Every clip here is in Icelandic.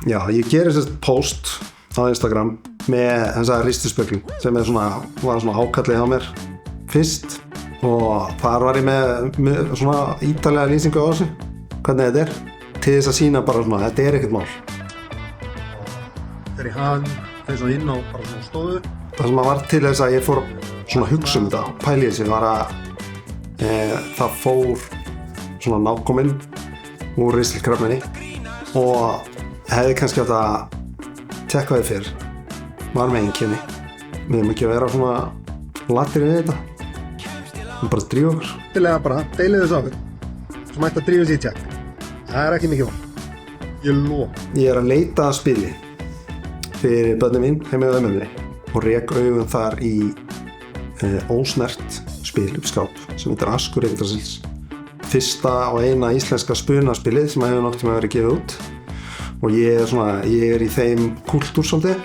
Já, ég geri sérst post á Instagram með þessa ristuspekling sem var svona ákallið á mér fyrst og þar var ég með svona ítarlega lýsingu á þessu, hvernig þetta er, til þess að sýna bara svona, þetta er ekkert mál. Þegar ég hafði þeir svona inn á bara svona stofu. Það sem var til þess að ég fór svona að hugsa þetta, pæli þessi, var að það fór svona nákominn úr ristilkrabbameini og hefði kannski átt að tekka þið fyrr, var með einkenni. Við höfum ekki að vera svona latir við þetta. Við bara drífa okkur. Tilega bara, deilið þessu okkur. Svo mætti að drífa sér í tjekk. Það er ekki mikið vant. Ég lof. Ég er að leita að spili fyrir börnin mín heima hjá ömmu og rek augun þar í ósnert spil upp skáp sem heitir Askur Yggdrasils. Fyrsta og eina íslenska spunaspilið sem hefur nokkuð tíma verið gefið út. Og ég er í þeim kúltúr svolítið,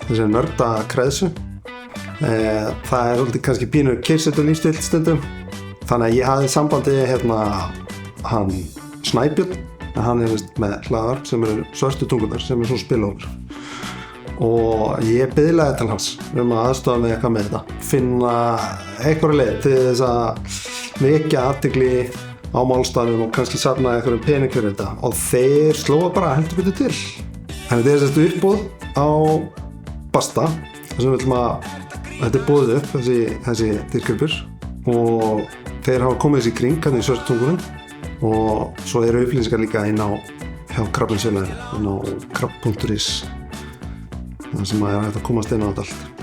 þessi nörda kreðsu. Það er svolítið kannski pínu kyrrsetu lífstíll stundum. Þannig að ég hafði sambandi hann Snæbjörn, en hann er með hlaðar sem eru svörtu tungunar sem er svona spilófur. Og ég biðlaði til hans að aðstoða mig eitthvað með þetta. Finna einhverja leið til þess að vekja athygli á málstafnum og kannski safna einhverjum pening fyrir þetta og þeir slóa bara heldur betur til. Þannig þetta er þessi uppboð á Basta þar sem við ætlum að þetta er boðið upp þessi dýrgripur og þeir hafa komið þessi í kring hérna í svörtutungunum og svo eru upplýsingar líka inn á hjá Krabbameinsfélaginu inn á krabb.is þar sem er hægt að komast inn á þetta allt.